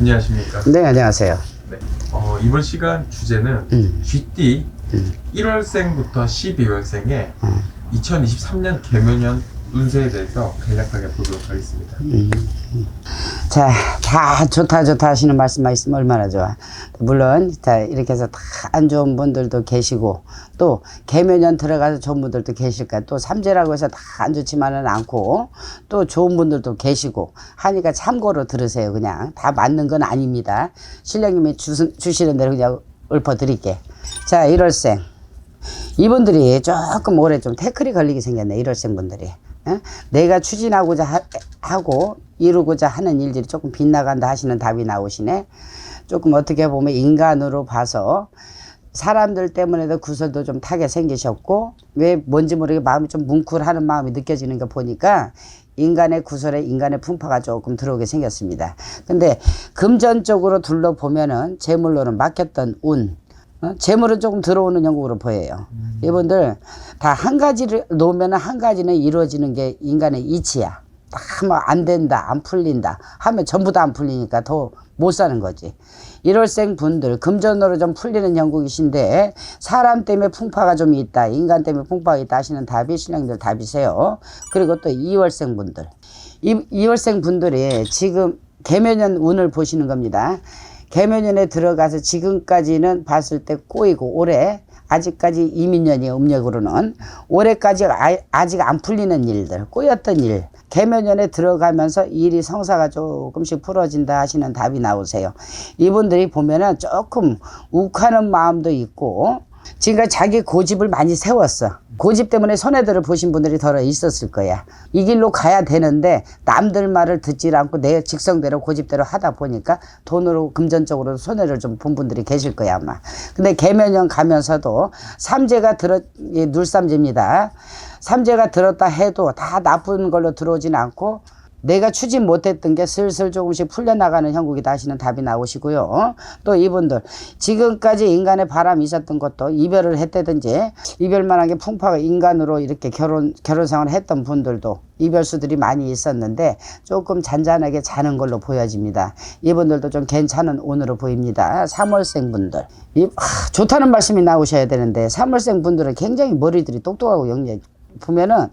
안녕하십니까? 네, 안녕하세요. 네. 이번 시간 주제는 쥐띠 1월생부터 12월생의 2023년 개묘년 운세에 대해서 간략하게 보도록 하겠습니다. 자, 다 좋다 하시는 말씀만 있으면 얼마나 좋아. 물론 자, 이렇게 해서 다 안 좋은 분들도 계시고, 또 개묘년 들어가서 좋은 분들도 계실까. 또 삼재라고 해서 다 안 좋지만은 않고, 또 좋은 분들도 계시고 하니까 참고로 들으세요. 그냥 다 맞는 건 아닙니다. 신령님이 주시는 대로 그냥 읊어드릴게. 자, 1월생 이분들이 조금 올해 좀 태클이 걸리게 생겼네. 1월생 분들이. 내가 추진하고자 하고 이루고자 하는 일들이 조금 빗나간다 하시는 답이 나오시네. 조금 어떻게 보면 인간으로 봐서 사람들 때문에도 구설도 좀 타게 생기셨고, 왜 뭔지 모르게 마음이 좀 뭉클하는 마음이 느껴지는 거 보니까 인간의 구설에 인간의 풍파가 조금 들어오게 생겼습니다. 근데 금전적으로 둘러보면은 재물로는 막혔던 운, 재물은 조금 들어오는 형국으로 보여요. 이분들 다 한 가지를 놓으면 한 가지는 이루어지는 게 인간의 이치야. 뭐 안 된다, 안 풀린다 하면 전부 다 안 풀리니까 더 못 사는 거지. 1월생 분들 금전으로 좀 풀리는 형국이신데 사람 때문에 풍파가 좀 있다, 인간 때문에 풍파가 있다 하시는 답이 신령들 답이세요. 그리고 또 2월생 분들, 2월생 분들이 지금 개묘년 운을 보시는 겁니다. 개묘년에 들어가서 지금까지는 봤을 때 꼬이고, 올해 아직까지 이민년이 음력으로는 올해까지 아직 안 풀리는 일들, 꼬였던 일, 개묘년에 들어가면서 일이 성사가 조금씩 풀어진다 하시는 답이 나오세요. 이분들이 보면은 조금 욱하는 마음도 있고, 지금까지 자기 고집을 많이 세웠어. 고집 때문에 손해들을 보신 분들이 더 있었을 거야. 이 길로 가야 되는데 남들 말을 듣지 않고 내 직성대로 고집대로 하다 보니까 돈으로 금전적으로 손해를 좀 본 분들이 계실 거야 아마. 근데 개묘년 가면서도 삼재가 눌삼재입니다. 삼재가 들었다 해도 다 나쁜 걸로 들어오진 않고 내가 추진 못했던 게 슬슬 조금씩 풀려나가는 형국이다 하시는 답이 나오시고요. 또 이분들 지금까지 인간의 바람이 있었던 것도 이별을 했다든지, 이별만하게 풍파가 인간으로 이렇게 결혼 생활을 했던 분들도 이별수들이 많이 있었는데 조금 잔잔하게 자는 걸로 보여집니다. 이분들도 좀 괜찮은 운으로 보입니다. 3월생 분들 좋다는 말씀이 나오셔야 되는데, 3월생 분들은 굉장히 머리들이 똑똑하고 영리해. 보면은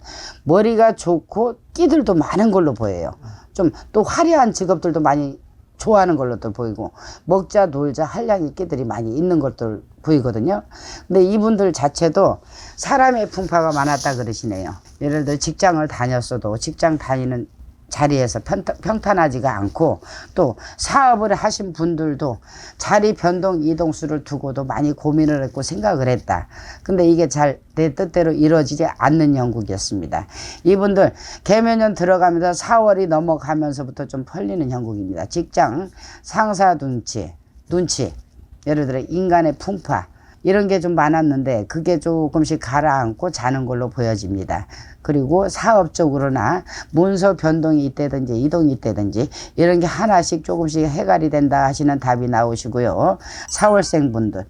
머리가 좋고 끼들도 많은 걸로 보여요. 좀 또 화려한 직업들도 많이 좋아하는 걸로도 보이고, 먹자 놀자 한량의 끼들이 많이 있는 것들 보이거든요. 근데 이분들 자체도 사람의 풍파가 많았다 그러시네요. 예를 들어 직장을 다녔어도 직장 다니는 자리에서 평탄하지가 않고, 또 사업을 하신 분들도 자리 변동 이동수를 두고도 많이 고민을 했고 생각을 했다. 근데 이게 잘 내 뜻대로 이루어지지 않는 형국이었습니다. 이분들 개묘년 들어가면서 4월이 넘어가면서부터 좀 풀리는 형국입니다. 직장 상사 눈치, 예를 들어 인간의 풍파 이런 게 좀 많았는데 그게 조금씩 가라앉고 자는 걸로 보여집니다. 그리고 사업적으로나 문서 변동이 있다든지 이동이 있다든지 이런 게 하나씩 조금씩 해결이 된다 하시는 답이 나오시고요. 4월생 분들,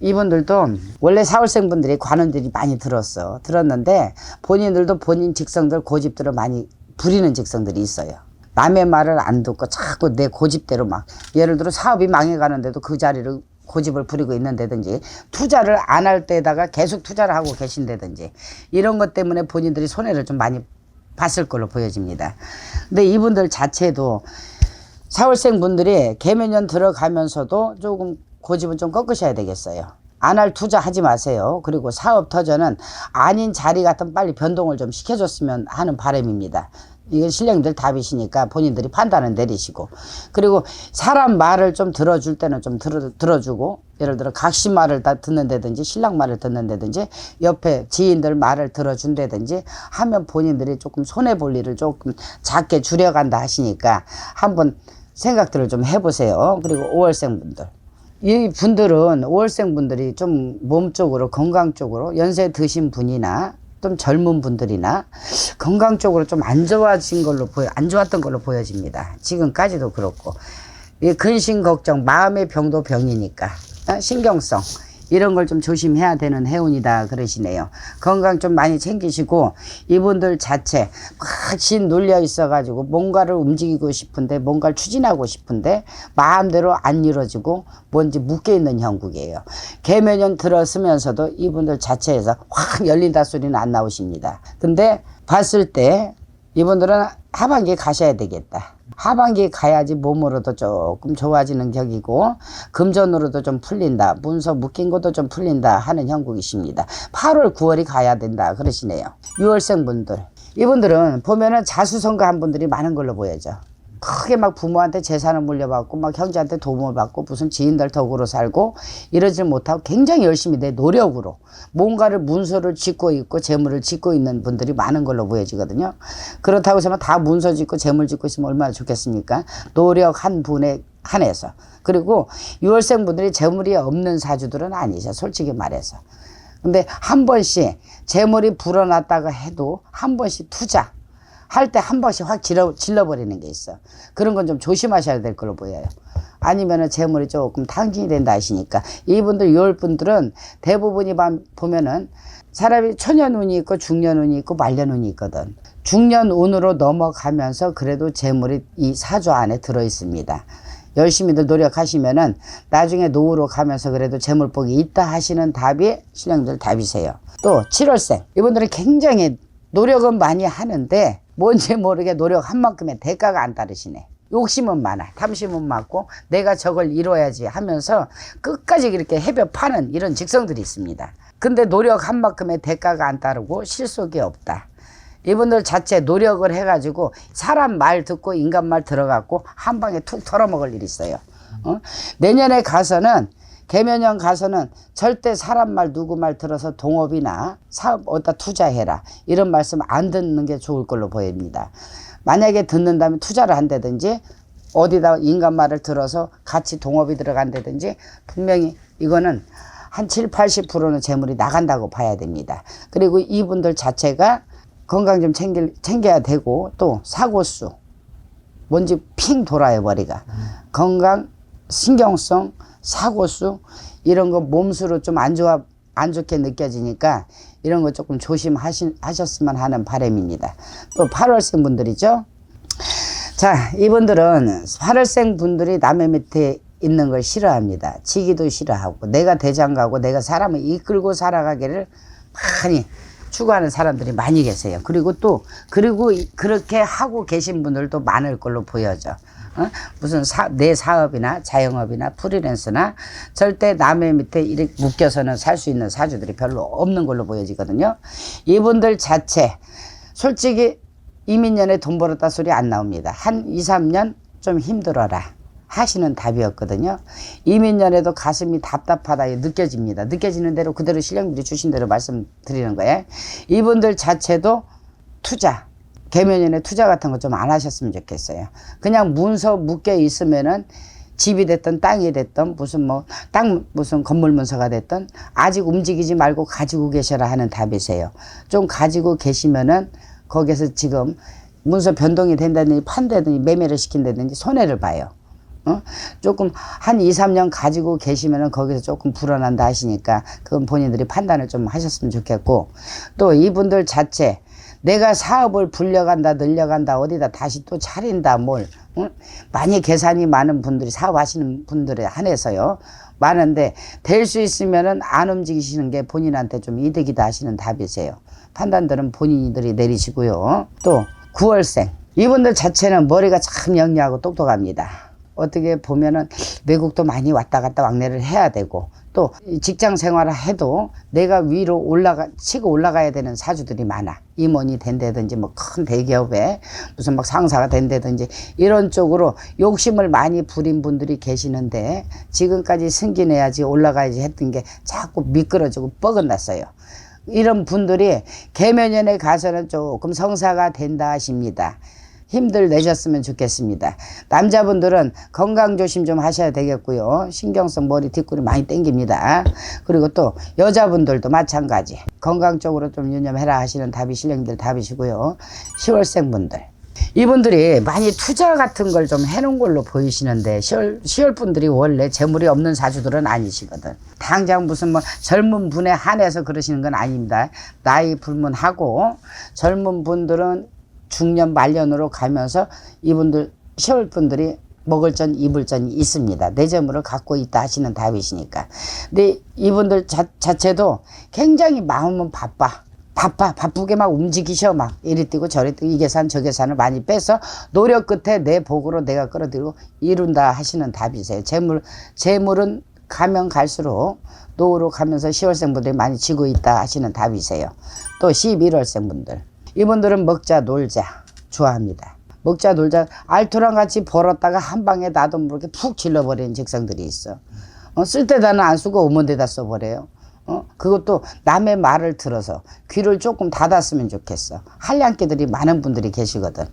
이분들도 원래 4월생 분들이 관운들이 많이 들었는데 본인들도 본인 직성들 고집들을 많이 부리는 직성들이 있어요. 남의 말을 안 듣고 자꾸 내 고집대로 막, 예를 들어 사업이 망해가는데도 그 자리를 고집을 부리고 있는다든지, 투자를 안 할 때다가 계속 투자를 하고 계신다든지, 이런 것 때문에 본인들이 손해를 좀 많이 봤을 걸로 보여집니다. 근데 이분들 자체도 4월생 분들이 개묘년 들어가면서도 조금 고집은 좀 꺾으셔야 되겠어요. 안 할 투자 하지 마세요. 그리고 사업 터전은 아닌 자리 같은 빨리 변동을 좀 시켜줬으면 하는 바람입니다. 이건 신령님들 답이시니까 본인들이 판단을 내리시고, 그리고 사람 말을 좀 들어줄 때는 좀 들어주고, 예를 들어 각시 말을 다 듣는다든지 신랑 말을 듣는다든지 옆에 지인들 말을 들어준다든지 하면 본인들이 조금 손해볼 일을 조금 작게 줄여간다 하시니까 한번 생각들을 좀 해보세요. 그리고 5월생 분들, 이 분들은 5월생 분들이 좀 몸쪽으로 건강 쪽으로 연세 드신 분이나 좀 젊은 분들이나 건강 쪽으로 좀 안 좋았던 걸로 보여집니다. 지금까지도 그렇고, 이 근심 걱정, 마음의 병도 병이니까 신경성 이런 걸 좀 조심해야 되는 해운이다 그러시네요. 건강 좀 많이 챙기시고 이분들 자체 확신 눌려 있어가지고 뭔가를 움직이고 싶은데 뭔가를 추진하고 싶은데 마음대로 안 이루어지고 뭔지 묶여있는 형국이에요. 개면연 들어서면서도 이분들 자체에서 확 열린다 소리는 안 나오십니다. 근데 봤을 때 이분들은 하반기에 가셔야 되겠다. 하반기에 가야지 몸으로도 조금 좋아지는 격이고 금전으로도 좀 풀린다. 문서 묶인 것도 좀 풀린다 하는 형국이십니다. 8월 9월이 가야 된다 그러시네요. 6월생 분들 이분들은 보면은 자수성가한 분들이 많은 걸로 보여져. 크게 막 부모한테 재산을 물려받고 막 형제한테 도움을 받고 무슨 지인들 덕으로 살고 이러지 못하고 굉장히 열심히 내 노력으로 뭔가를 문서를 짓고 있고 재물을 짓고 있는 분들이 많은 걸로 보여지거든요. 그렇다고 해서 다 문서 짓고 재물 짓고 있으면 얼마나 좋겠습니까? 노력한 분에 한해서. 그리고 6월생 분들이 재물이 없는 사주들은 아니죠. 솔직히 말해서. 근데 한 번씩 재물이 불어났다가 해도 한 번씩 투자 할 때 한 번씩 확 질러버리는 게 있어. 그런 건 좀 조심하셔야 될 걸로 보여요. 아니면은 재물이 조금 탕진이 된다 하시니까 이분들 6월 분들은 대부분이 보면은 사람이 초년운이 있고 중년운이 있고 말년운이 있거든. 중년운으로 넘어가면서 그래도 재물이 이 사주 안에 들어 있습니다. 열심히들 노력하시면은 나중에 노후로 가면서 그래도 재물복이 있다 하시는 답이 신령들 답이세요. 또 7월생 이분들은 굉장히 노력은 많이 하는데 뭔지 모르게 노력한 만큼의 대가가 안 따르시네. 욕심은 많아. 탐심은 많고 내가 저걸 이뤄야지 하면서 끝까지 이렇게 헤벼 파는 이런 직성들이 있습니다. 근데 노력한 만큼의 대가가 안 따르고 실속이 없다. 이분들 자체 노력을 해가지고 사람 말 듣고 인간 말 들어갖고 한 방에 툭 털어먹을 일이 있어요. 내년에 가서는 개면연 가서는 절대 사람 말 누구 말 들어서 동업이나 사업 어디다 투자해라 이런 말씀 안 듣는 게 좋을 걸로 보입니다. 만약에 듣는다면 투자를 한다든지 어디다 인간 말을 들어서 같이 동업이 들어간다든지 분명히 이거는 한 7, 80%는 재물이 나간다고 봐야 됩니다. 그리고 이분들 자체가 건강 좀 챙겨야 되고 또 사고수 뭔지 핑 돌아요 머리가. 건강, 신경성, 사고수 이런 거 몸수로 좀 안 좋게 느껴지니까 이런 거 조금 조심하셨으면 하는 바람입니다. 또 8월생 분들이죠. 자, 이분들은 8월생 분들이 남의 밑에 있는 걸 싫어합니다. 지기도 싫어하고 내가 대장가고 내가 사람을 이끌고 살아가기를 많이 추구하는 사람들이 많이 계세요. 그리고 그렇게 하고 계신 분들도 많을 걸로 보여져. 무슨 내 사업이나 자영업이나 프리랜서나 절대 남의 밑에 이렇게 묶여서는 살 수 있는 사주들이 별로 없는 걸로 보여지거든요. 이분들 자체 솔직히 이민년에 돈 벌었다 소리 안 나옵니다. 한 2, 3년 좀 힘들어라 하시는 답이었거든요. 이민년에도 가슴이 답답하다 느껴집니다. 느껴지는 대로 그대로 신령들이 주신 대로 말씀드리는 거예요. 이분들 자체도 투자 개면연에 투자 같은 거 좀 안 하셨으면 좋겠어요. 그냥 문서 묶여 있으면은 집이 됐든 땅이 됐든 무슨 건물 문서가 됐든 아직 움직이지 말고 가지고 계셔라 하는 답이세요. 좀 가지고 계시면은 거기서 지금 문서 변동이 된다든지 판다든지 매매를 시킨다든지 손해를 봐요. 조금 한 2, 3년 가지고 계시면은 거기서 조금 불어난다 하시니까 그건 본인들이 판단을 좀 하셨으면 좋겠고 또 이분들 자체 내가 사업을 불려간다 늘려간다 어디다 다시 또 차린다 많이 계산이 많은 분들이 사업하시는 분들에 한해서요 많은데 될 수 있으면은 안 움직이시는 게 본인한테 좀 이득이다 하시는 답이세요. 판단들은 본인들이 내리시고요. 또 9월생 이분들 자체는 머리가 참 영리하고 똑똑합니다. 어떻게 보면은 외국도 많이 왔다 갔다 왕래를 해야 되고 또 직장 생활을 해도 내가 위로 치고 올라가야 되는 사주들이 많아. 임원이 된다든지 큰 대기업에 무슨 상사가 된다든지 이런 쪽으로 욕심을 많이 부린 분들이 계시는데 지금까지 승진해야지 올라가야지 했던 게 자꾸 미끄러지고 뻐근났어요. 이런 분들이 개면연에 가서는 조금 성사가 된다 하십니다. 힘들 내셨으면 좋겠습니다. 남자분들은 건강 조심 좀 하셔야 되겠고요. 신경성 머리 뒷골이 많이 땡깁니다. 그리고 또 여자분들도 마찬가지 건강 쪽으로 좀 유념해라 하시는 답이 신령들 답이시고요. 10월생 분들 이분들이 많이 투자 같은 걸 좀 해놓은 걸로 보이시는데 10월 분들이 원래 재물이 없는 사주들은 아니시거든. 당장 무슨 뭐 젊은 분에 한해서 그러시는 건 아닙니다. 나이 불문하고 젊은 분들은 중년 말년으로 가면서 이분들 10월 분들이 먹을 전 입을 전이 있습니다. 내 재물을 갖고 있다 하시는 답이시니까. 근데 이분들 자체도 굉장히 마음은 바쁘게 막 움직이셔. 막 이리 뛰고 저리 뛰고 이 계산 저 계산을 많이 빼서 노력 끝에 내 복으로 내가 끌어들이고 이룬다 하시는 답이세요. 재물은 가면 갈수록 노후로 가면서 10월생 분들이 많이 지고 있다 하시는 답이세요. 또 11월생 분들. 이분들은 먹자 놀자 좋아합니다. 먹자 놀자 알토랑 같이 벌었다가 한 방에 나도 모르게 푹 질러버리는 직성들이 있어. 쓸 데다는 안 쓰고 오면 데다 써버려요. 그것도 남의 말을 들어서 귀를 조금 닫았으면 좋겠어. 한량기들이 많은 분들이 계시거든.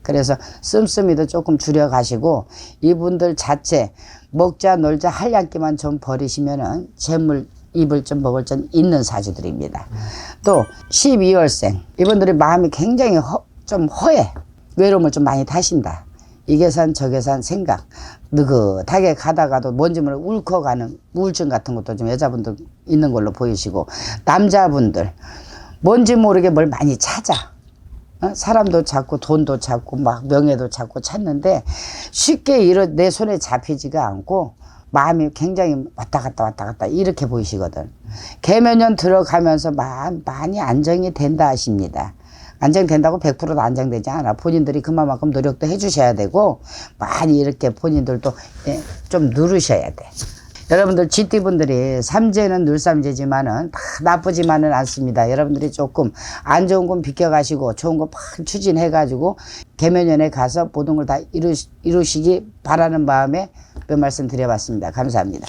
그래서 씀씀이도 조금 줄여가시고 이분들 자체 먹자 놀자 한량기만 좀 버리시면은 재물 입을 좀 먹을 좀 있는 사주들입니다. 또 12월생 이분들이 마음이 굉장히 좀 허해. 외로움을 좀 많이 타신다. 이 계산 저 계산 생각 느긋하게 가다가도 뭔지 모르게 울컥가는 우울증 같은 것도 좀 여자분들 있는 걸로 보이시고 남자분들 뭔지 모르게 뭘 많이 찾아. 사람도 찾고 돈도 찾고 막 명예도 찾고 찾는데 쉽게 내 손에 잡히지가 않고 마음이 굉장히 왔다 갔다 이렇게 보이시거든. 개면년 들어가면서 많이 안정이 된다 하십니다. 안정된다고 100%도 안정되지 않아. 본인들이 그만큼 노력도 해주셔야 되고 많이 이렇게 본인들도 좀 누르셔야 돼. 여러분들 쥐띠분들이 삼재는 늘삼재지만은 다 나쁘지만은 않습니다. 여러분들이 조금 안 좋은 건 비껴가시고 좋은 거 팍 추진해가지고 개면연에 가서 모든 걸 다 이루시기 바라는 마음에 몇 말씀 드려봤습니다. 감사합니다.